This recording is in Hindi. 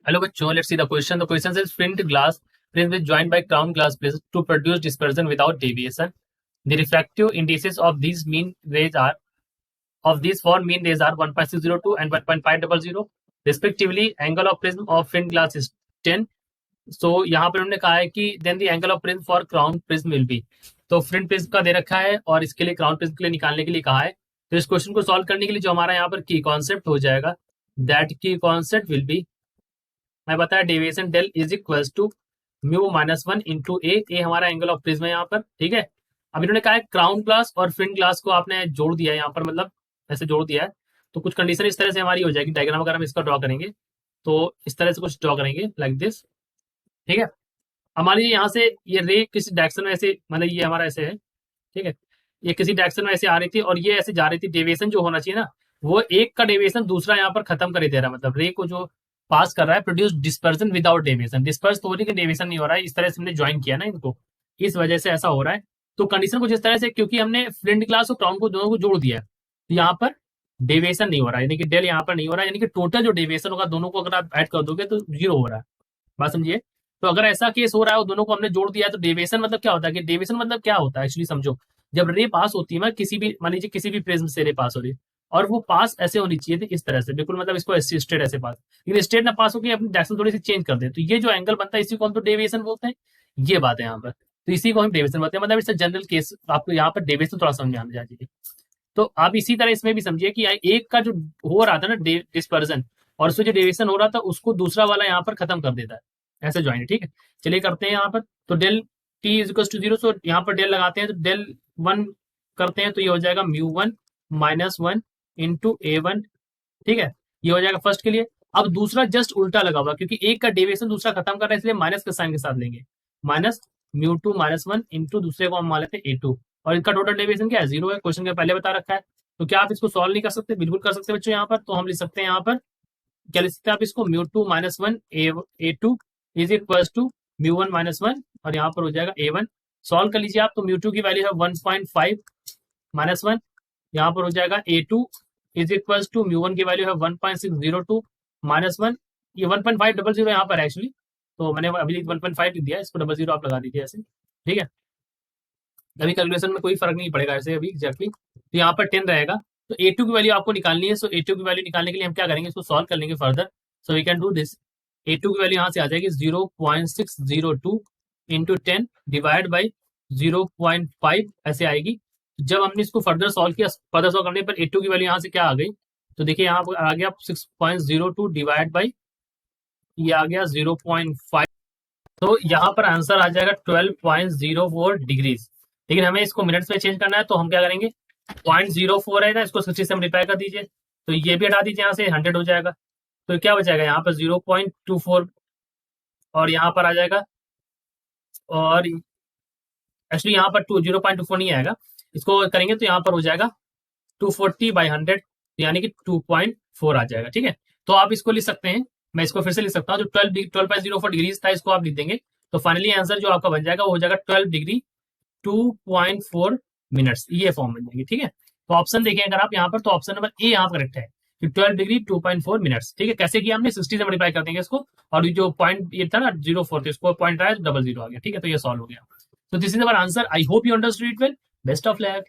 Hello bachcho, let's see the question. The question says flint glass prism is joined by crown glass prism to produce dispersion without deviation. The refractive indices of these mean rays are of these four mean rays are 1.602 and 1.500 respectively. Angle of prism of flint glass is 10. So यहाँ पर उन्होंने कहा है कि then the angle of prism for crown prism will be, तो फ्रंट प्रिज्म का दे रखा है और इसके लिए क्राउन प्रिज्म के लिए निकालने के लिए कहा है। तो इस क्वेश्चन को सॉल्व करने के लिए जो हमारा यहाँ पर की कॉन्सेप्ट हो जाएगा, दैट की कॉन्सेप्ट विल बी, मैं बताया deviation del is equal to mu minus one into A हमारा एंगल ऑफ प्रिज्म है यहाँ पर, ठीक है। अब इन्होंने कहा है क्राउन ग्लास और फ्रंट ग्लास को आपने जोड़ दिया है यहाँ पर, मतलब ऐसे जोड़ दिया है, तो कुछ कंडीशन इस तरह से हमारी हो जाएगी। डायग्राम अगर हम इसका ड्रॉ करेंगे तो इस तरह से कुछ ड्रॉ करेंगे लाइक दिस, ठीक है। हमारी यहाँ से ये रे किसी डायरेक्शन में ऐसे, मतलब ये हमारा ऐसे है, ठीक है, ये किसी डायरेक्शन में ऐसे आ रही थी और ये ऐसे जा रही थी। डेविएशन जो होना चाहिए ना, वो एक का डेविएशन दूसरा यहाँ पर खत्म कर ही दे रहा है, मतलब रे को जो पास कर रहा है, produce dispersion without deviation. Disperse तो हो रही है, डेविएशन नहीं हो रहा है। इस तरह से हमने ज्वाइन किया ना इनको, इस वजह से ऐसा हो रहा है। तो कंडीशन कुछ इस तरह से, क्योंकि हमने फ्रंट ग्लास और क्राउन को दोनों को जोड़ दिया है, तो यहाँ पर डेविएशन नहीं हो रहा है, यानी कि डेल यहाँ पर नहीं हो रहा है, यानी कि टोटल जो डेविएशन होगा दोनों को अगर आप ऐड कर दोगे तो जीरो हो रहा है। बात समझिए। तो अगर ऐसा केस हो रहा है और दोनों को हमने जोड़ दिया है, तो डेविएशन मतलब क्या होता है, कि डेविएशन मतलब क्या होता है एक्चुअली समझो। जब रे पास होती है ना किसी भी, मान लीजिए किसी भी प्रिज्म से रे पास हो रही है और वो पास ऐसे होनी चाहिए थी इस तरह से, बिल्कुल मतलब इसको स्ट्रेट ऐसे पास, लेकिन स्ट्रेट ना पास होकर अपनी डायरेक्शन थोड़ी सी चेंज कर दे, तो ये जो एंगल बनता है इसी को हम तो डेविएशन बोलते हैं। ये बात है यहाँ पर, तो इसी को हम डेविएशन बोलते हैं। मतलब इट्स जनरल केस, आपको यहाँ पर डेविएशन थोड़ा समझ में आना चाहिए। तो आप इसी तरह इसमें भी समझिए कि एक का जो हो रहा था ना डिस्पर्जन, और उसमें जो डेविएशन हो रहा था उसको दूसरा वाला यहाँ पर खत्म कर देता है, ऐसे ज्वाइन, ठीक है। चलिए करते हैं यहाँ पर, तो del T is equal to zero, so यहाँ पर डेल लगाते हैं, तो डेल वन करते हैं तो ये हो जाएगा mu one minus one into A one, ठीक है। ये हो जाएगा फर्स्ट के लिए। अब दूसरा जस्ट उल्टा लगा हुआ, क्योंकि एक का डेविएशन दूसरा खत्म कर रहा है, इसलिए माइनस के साइन के साथ लेंगे, minus mu two minus one into दूसरे को हम मान लेते हैं ए टू, और इनका टोटल डेविएशन क्या है, जीरो है, क्वेश्चन के पहले बता रखा है। तो क्या आप इसको सॉल्व नहीं कर सकते? बिल्कुल कर सकते बच्चों। यहाँ पर तो हम लिख सकते हैं, यहाँ पर क्या लिख सकते हैं आप इसको, mu two minus one a two is equal to mu one minus one, और यहाँ पर हो जाएगा ए वन। सॉल्व कर लीजिए आप, तो म्यू टू की वैल्यू है 1.5 माइनस वन, यहाँ पर हो जाएगा A two is equal to mu one की वैल्यू है 1.602 माइनस वन, ये 1.500 यहाँ पर एक्चुअली, तो मैंने अभी 1.5 लिख दिया, इसको डबल जीरो आप लगा दीजिए ऐसे, ठीक है। अभी कैलकुलेशन में कोई फर्क नहीं पड़ेगा ऐसे अभी एग्जैक्टली। तो यहाँ पर 10 रहेगा, तो ए टू की वैल्यू आपको निकालनी है। सो ए टू की वैल्यू निकालने के लिए हम क्या करेंगे, इसको सॉल्व कर लेंगे further. So we can do this, a two की वैल्यू यहाँ से आ जाएगी 0.602 इंटू 10 डिवाइड बाई 0.5 ऐसे आएगी। जब हमने इसको फर्दर सॉल्व किया, फर्दर सॉल्व करने पर ए टू की वैल्यू यहाँ से क्या आ गई, तो देखिए यहाँ पर आ गया 6.02 डिवाइड बाई, ये आ गया 0.5, तो यहाँ पर आंसर आ जाएगा 12.04 डिग्रीज। लेकिन हमें इसको मिनट्स में चेंज करना है, तो हम क्या करेंगे, 0.04 है ना, इसको 60 से मल्टीप्लाई कर दीजिए, तो ये भी हटा दीजिए, यहाँ से 100 हो जाएगा। तो क्या बचेगा यहाँ पर 0.24, और यहाँ पर आ जाएगा, और एक्चुअली यहाँ पर 0.24 नहीं आएगा, इसको करेंगे तो यहाँ पर हो जाएगा 240/100, यानी कि 2.4 आ जाएगा, ठीक है। तो आप इसको लिख सकते हैं, मैं इसको फिर से लिख सकता हूँ, जो 12.04 डिग्रीज था इसको आप लिख देंगे, तो फाइनली आंसर जो आपका बन जाएगा वो हो जाएगा 12 डिग्री 2.4 मिनट्स, ये फॉर्म बन जाएगी, ठीक है। तो ऑप्शन देखें अगर आप यहाँ पर, तो ऑप्शन नंबर ए यहाँ करेक्ट है कि 12 डिग्री 2.4 मिनट्स, ठीक है। कैसे किया हमने, 60 से मल्टीप्लाई कर देंगे इसको, और जो पॉइंट ये था ना 0.4, इसको पॉइंट आया तो डबल जीरो आ गया, ठीक है। तो ये सॉल्व हो गया। तो this is our answer. I hope you understood it well. Best of luck.